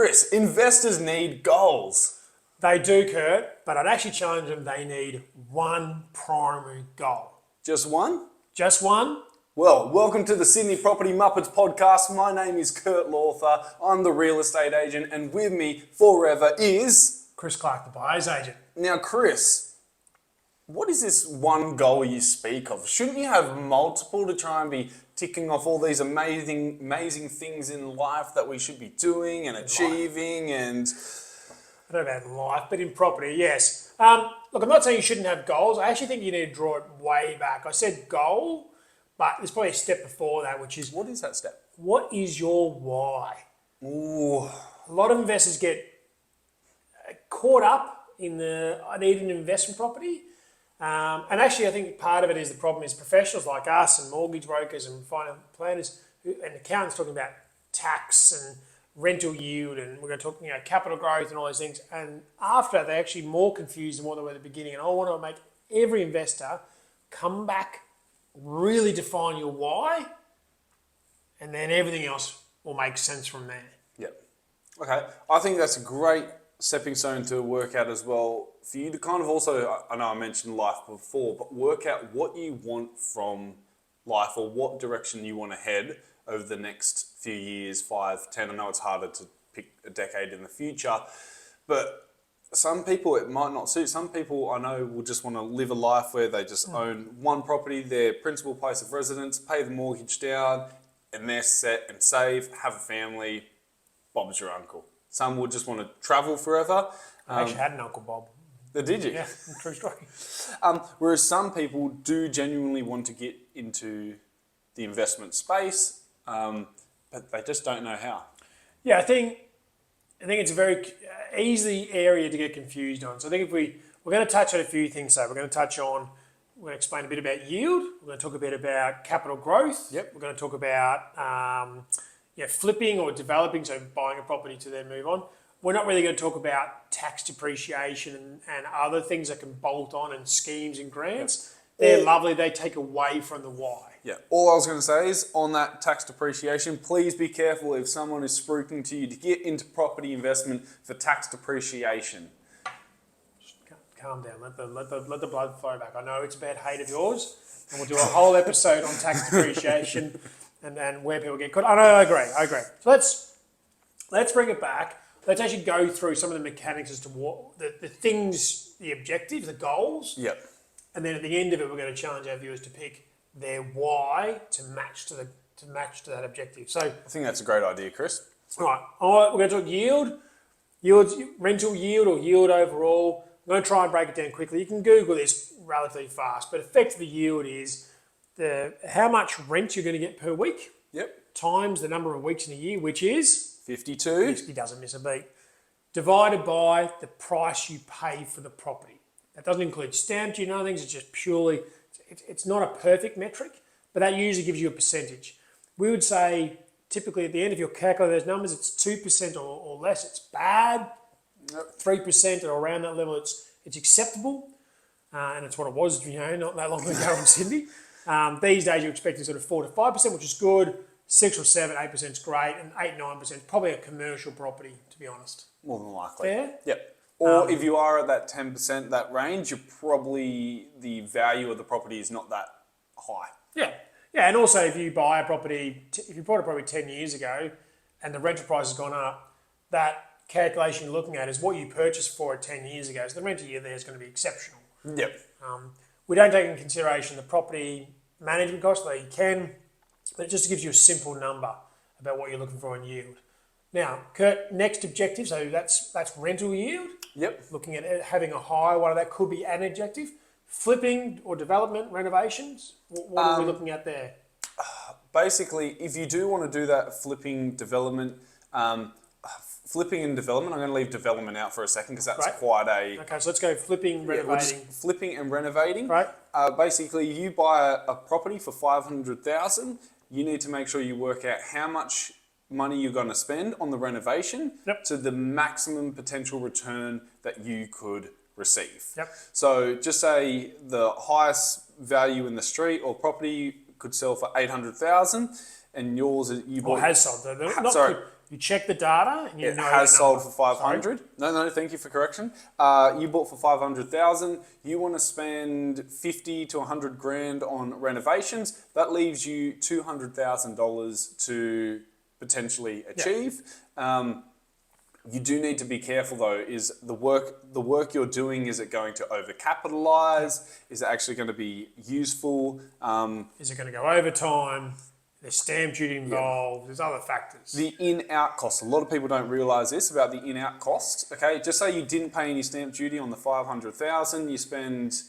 Chris, investors need goals. They do, Kurt, but I'd actually challenge them. They need one primary goal. Just one? Just one? Well, welcome to the Sydney Property Muppets podcast. My name is Kurt Lawther. I'm the real estate agent, and with me forever is... Chris Clarke, the buyer's agent. Now, Chris, what is this one goal you speak of? Shouldn't you have multiple to try and be ticking off all these amazing things in life that we should be doing and achieving and... I don't know about life, but in property, yes. Look, I'm not saying you shouldn't have goals. I actually think you need to draw it way back. I said goal, but there's probably a step before that, which is... What is that step? What is your why? Ooh. A lot of investors get caught up in the, I need an investment property. And actually, I think part of it is the problem is professionals like us and mortgage brokers and finance planners and accountants talking about tax and rental yield, and we're going to talk capital growth and all those things. And after that, they're actually more confused than what they were at the beginning. And I want to make every investor come back, really define your why, and then everything else will make sense from there. Yep. Okay. I think that's a great stepping stone to work out as well for you to kind of also, I know I mentioned life before, but work out what you want from life or what direction you want to head over the next few years, 5, 10. I know it's harder to pick a decade in the future, but some people it might not suit. Some people I know will just want to live a life where they just own one property, their principal place of residence, pay the mortgage down, and they're set and save, have a family, Bob's your uncle. Some will just want to travel forever. I actually had an Uncle Bob. Did you? Yeah, true story. Whereas some people do genuinely want to get into the investment space, but they just don't know how. Yeah, I think it's a very easy area to get confused on. So I think if we're going to touch on a few things. So we're going to explain a bit about yield. We're going to talk a bit about capital growth. Yep. We're going to talk about flipping or developing, so buying a property to then move on. We're not really going to talk about tax depreciation and other things that can bolt on and schemes and grants. Yep. They're lovely. They take away from the why. Yeah. All I was going to say is on that tax depreciation, please be careful if someone is spruiking to you to get into property investment for tax depreciation. Calm down. Let the blood flow back. I know it's a bad hate of yours, and we'll do a whole episode on tax depreciation and where people get caught. I agree. So let's bring it back. Let's actually go through some of the mechanics as to what the things, the objectives, the goals. Yep. And then at the end of it, we're going to challenge our viewers to pick their why to match to that objective. So I think that's a great idea, Chris. All right. We're going to talk yield, rental yield or yield overall. I'm going to try and break it down quickly. You can Google this relatively fast, but effectively yield is how much rent you're going to get per week. Yep. Times the number of weeks in a year, which is 52. He doesn't miss a beat. Divided by the price you pay for the property. That doesn't include stamp duty and other things. It's just purely, it's not a perfect metric, but that usually gives you a percentage. We would say typically at the end, if you're calculating those numbers, it's 2% or less. It's bad. 3% or around that level, it's acceptable. And it's what it was, not that long ago in Sydney. These days you're expecting sort of 4 to 5%, which is good. 6 or 7, 8% is great, and 8, 9% is probably a commercial property, to be honest. More than likely. Fair? Yep. Or if you are at that 10%, that range, you're probably, the value of the property is not that high. Yeah. Yeah, and also if you buy a property, if you bought a property 10 years ago and the rental price has gone up, that calculation you're looking at is what you purchased for it 10 years ago. So the rental yield there is going to be exceptional. Yep. We don't take into consideration the property management cost, though you can, but it just gives you a simple number about what you're looking for in yield. Now, Kurt, next objective, so that's rental yield. Yep. Looking at having a high one of that could be an objective. Flipping or development, renovations, what are we looking at there? Basically, if you do want to do that flipping and development, I'm going to leave development out for a second because that's quite a... Okay, so let's go flipping, renovating. Flipping and renovating. Right. Basically, you buy a property for $500,000, you need to make sure you work out how much money you're going to spend on the renovation to the maximum potential return that you could receive. Yep. So just say the highest value in the street or property could sell for $800,000, and yours you bought has sold. You check the data and you It know has your sold number. for 500. No, thank you for correction. You bought for 500,000. You want to spend 50 to 100 grand on renovations. That leaves you $200,000 to potentially achieve. You do need to be careful though. Is the work you're doing, is it going to overcapitalize? Is it actually going to be useful? Is it going to go over time? There's stamp duty involved. There's other factors. The in-out cost. A lot of people don't realise this about the in-out cost. Okay, just say you didn't pay any stamp duty on the 500,000. You spend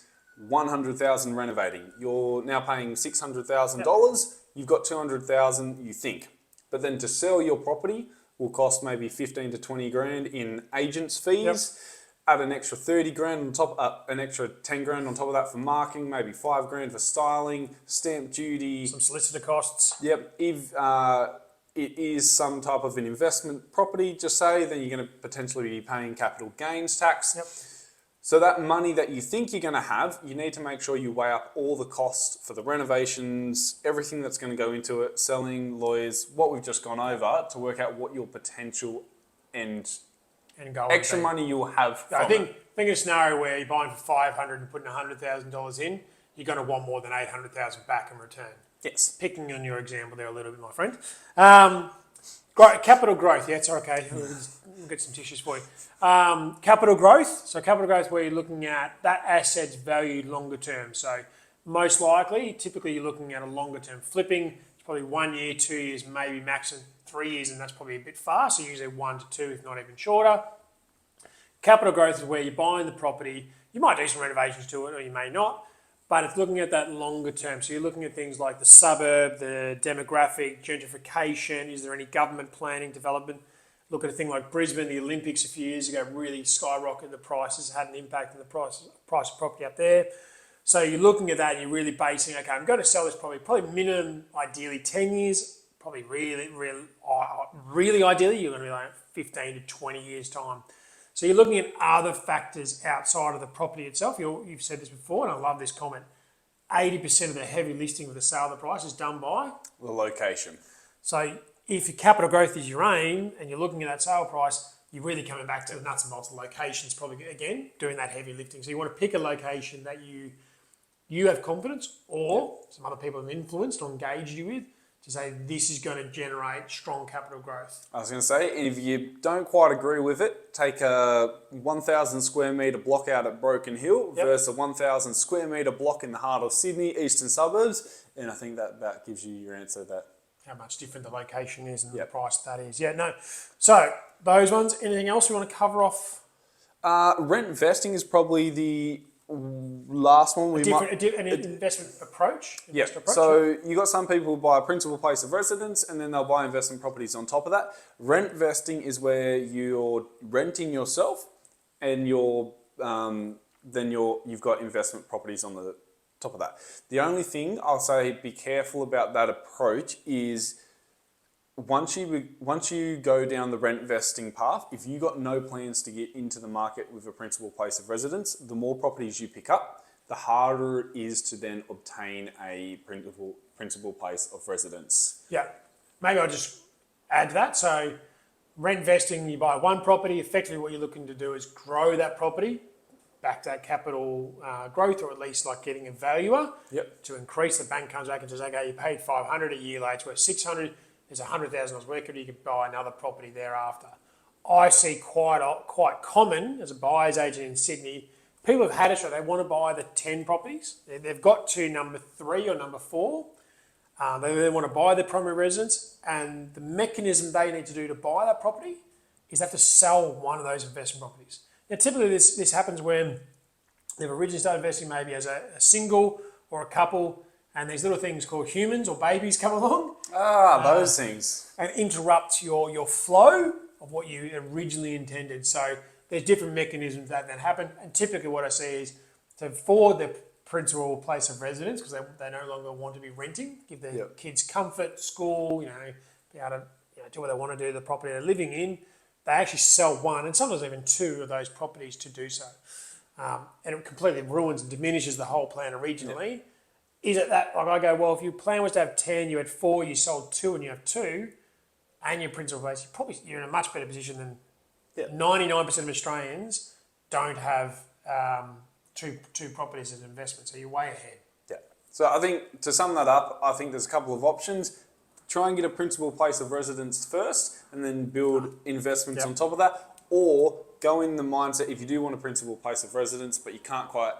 100,000 renovating. You're now paying $600,000. You've got 200,000. You think, but then to sell your property will cost maybe 15 to 20 grand in agents' fees. Add an extra 30 grand on top, an extra 10 grand on top of that for marking, maybe 5 grand for styling, stamp duty. Some solicitor costs. Yep. If it is some type of an investment property, just say, then you're going to potentially be paying capital gains tax. Yep. So that money that you think you're going to have, you need to make sure you weigh up all the costs for the renovations, everything that's going to go into it, selling, lawyers, what we've just gone over, to work out what your potential and extra money you'll have from I think a scenario where you're buying for 500 and putting $100,000 in, you're going to want more than 800,000 back in return. Yes. Picking on your example there a little bit, my friend. Capital growth. Yeah, it's okay. We'll get some tissues for you. Capital growth. So capital growth, where you're looking at that asset's valued longer term. So most likely, typically you're looking at a longer term. Flipping, it's probably 1 year, 2 years, maybe maximum 3 years, and that's probably a bit far. So usually 1 to 2, if not even shorter. Capital growth is where you're buying the property. You might do some renovations to it, or you may not, but it's looking at that longer term. So you're looking at things like the suburb, the demographic, gentrification. Is there any government planning, development? Look at a thing like Brisbane, the Olympics a few years ago really skyrocketed the prices, had an impact on the price of property up there. So you're looking at that and you're really basing, okay, I'm going to sell this probably minimum, ideally 10 years, probably really ideally, you're going to be like 15 to 20 years time. So you're looking at other factors outside of the property itself. You've said this before, and I love this comment. 80% of the heavy listing of the sale of the price is done by the location. So if your capital growth is your aim and you're looking at that sale price, you're really coming back to the nuts and bolts of locations, probably again doing that heavy lifting. So you want to pick a location that you have confidence, or some other people have influenced or engaged you with, to say this is going to generate strong capital growth. I was going to say, if you don't quite agree with it, take a 1,000 square metre block out at Broken Hill versus a 1,000 square metre block in the heart of Sydney, eastern suburbs, and I think that gives you your answer there. How much different the location is and the price that is. Yeah, no. So those ones, anything else you want to cover off? Rent investing is probably the last one. An investment approach? Yeah, so you got some people who buy a principal place of residence and then they'll buy investment properties on top of that. Rent investing is where you're renting yourself and you've got investment properties on the top of that. The only thing I'll say, be careful about that approach is once you go down the rent vesting path, if you got no plans to get into the market with a principal place of residence, the more properties you pick up, the harder it is to then obtain a principal place of residence. Yeah, maybe I'll just add to that. So rent vesting, you buy one property, effectively what you're looking to do is grow that property back to that capital growth, or at least like getting a valuer to increase. The bank comes back and says, okay, you paid 500, a year later it's worth 600, there's $100,000 worth equity, you can buy another property thereafter. I see quite common as a buyer's agent in Sydney, people have had it, so they want to buy the 10 properties. They've got to number 3 or number 4. They want to buy their primary residence, and the mechanism they need to do to buy that property is they have to sell one of those investment properties. Now, typically this happens when they've originally started investing maybe as a single or a couple, and these little things called humans or babies come along. Those things. And interrupt your flow of what you originally intended. So there's different mechanisms that happen, and typically what I see is to forward the principal place of residence, because they no longer want to be renting, give their kids comfort, school, be able to do what they want to do, the property they're living in. They actually sell one, and sometimes even 2 of those properties to do so. And it completely ruins and diminishes the whole plan originally. Yep. Is it that, like I go, well, if your plan was to have 10, you had 4, you sold 2 and you have 2, and your principal base, you're in a much better position than Yeah. 99% of Australians don't have two properties as an investment. So you're way ahead. Yeah. So I think to sum that up, I think there's a couple of options. Try and get a principal place of residence first and then build investments on top of that. Or go in the mindset, if you do want a principal place of residence, but you can't quite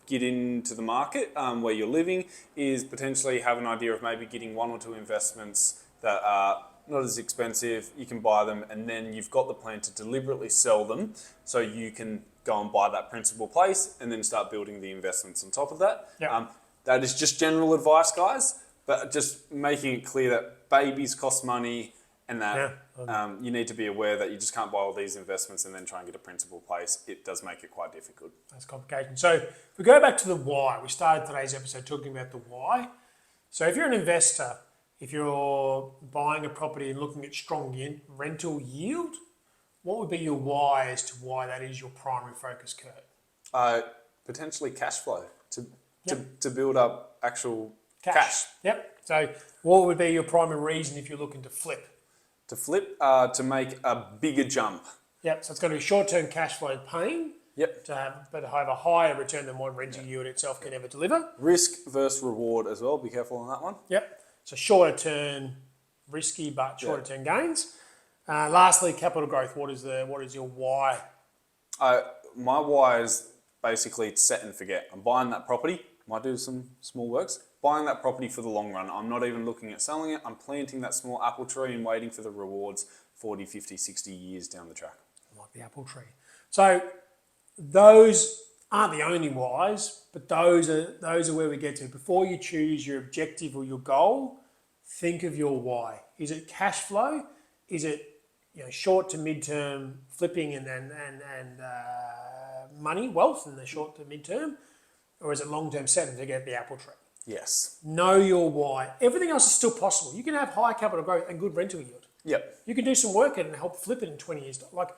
get into the market where you're living, is potentially have an idea of maybe getting one or two investments that are not as expensive. You can buy them, and then you've got the plan to deliberately sell them so you can go and buy that principal place and then start building the investments on top of that. Yep. That is just general advice, guys, but just making it clear that babies cost money and that you need to be aware that you just can't buy all these investments and then try and get a principal place. It does make it quite difficult. That's complicated. So if we go back to the why, we started today's episode talking about the why. So if you're an investor, if you're buying a property and looking at strong rental yield, what would be your why as to why that is your primary focus, Kurt? Potentially cash flow to build up actual cash. Yep. So what would be your primary reason if you're looking to flip? To flip, to make a bigger jump. Yep. So it's going to be short-term cash flow pain. Yep. But have a higher return than what rental yield itself can ever deliver. Risk versus reward as well. Be careful on that one. Yep. So shorter term, risky but shorter term gains. Lastly, capital growth. What is your why? My why is basically set and forget. I'm buying that property. Might do some small works. Buying that property for the long run. I'm not even looking at selling it. I'm planting that small apple tree and waiting for the rewards 40, 50, 60 years down the track. Like the apple tree. So those aren't the only whys, but those are where we get to. Before you choose your objective or your goal, think of your why. Is it cash flow? Is it short to mid-term flipping and money, wealth in the short to mid-term? Or is it long-term setting to get the apple tree? Yes. Know your why. Everything else is still possible. You can have high capital growth and good rental yield. Yep. You can do some work and help flip it in 20 years. Like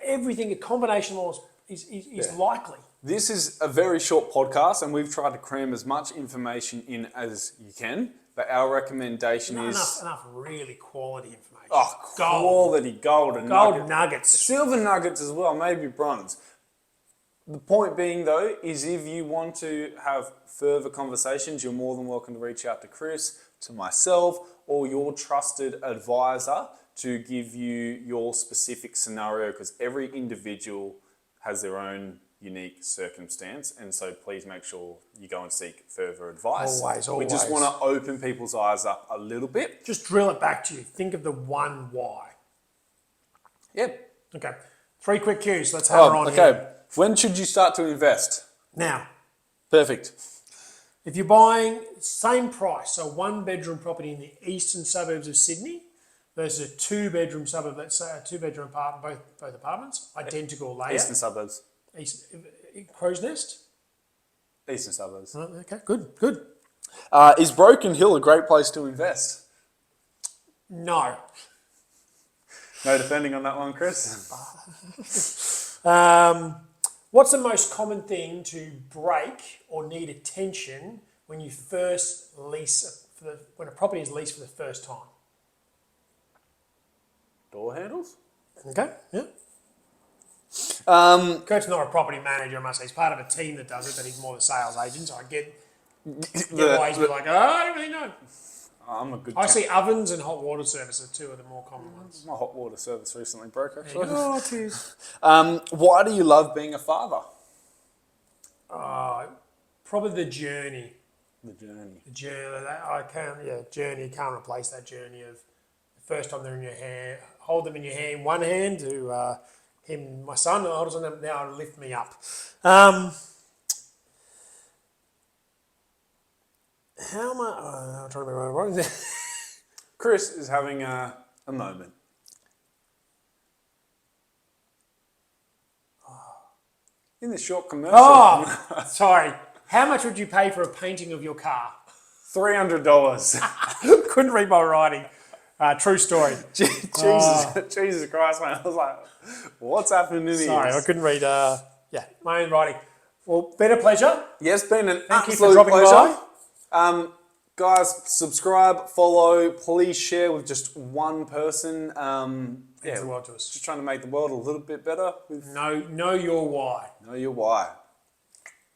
everything, a combination of is likely. This is a very short podcast, and we've tried to cram as much information in as you can. But our recommendation is enough really quality information. Oh, quality golden nuggets. Silver nuggets as well, maybe bronze. The point being, though, is if you want to have further conversations, you're more than welcome to reach out to Chris, to myself, or your trusted advisor to give you your specific scenario, because every individual has their own unique circumstance, and so please make sure you go and seek further advice. Always. We just want to open people's eyes up a little bit. Just drill it back to you. Think of the one why. Yep. Okay. 3 quick cues. Let's hammer on here. When should you start to invest? Now. Perfect. If you're buying same price, so 1-bedroom property in the eastern suburbs of Sydney versus a 2-bedroom suburb, let's say a 2-bedroom apartment, both apartments, identical layout. Eastern suburbs. Crow's Nest? Eastern suburbs. Okay, good. Is Broken Hill a great place to invest? No. No defending on that one, Chris? What's the most common thing to break or need attention when you first lease, when a property is leased for the first time? Door handles? Okay, yeah. Kurt's not a property manager, I must say. He's part of a team that does it, but he's more the sales agent, so I get why he's like, I don't really know. I'm a good I see ovens and hot water service are 2 of the more common ones. My hot water service recently broke, actually. Oh, cheers. Why do you love being a father? Probably the journey. The journey. Journey. Can't replace that journey of the first time they're in your hand, hold them in your hand, one hand to him, my son, holds on them now to lift me up. How am I? I'm trying to remember what is it. Chris is having a moment. In the short commercial. Oh, sorry. How much would you pay for a painting of your car? $300. Couldn't read my writing. True story. Jesus Christ, man. I was like, what's happening in here? Sorry, I couldn't read my own writing. Well, been a pleasure. Yes, been an Thank you absolute for dropping pleasure. by. Guys, subscribe, follow, please share with just one person. Means the world to us. Just trying to make the world a little bit better. Know your why. Know your why.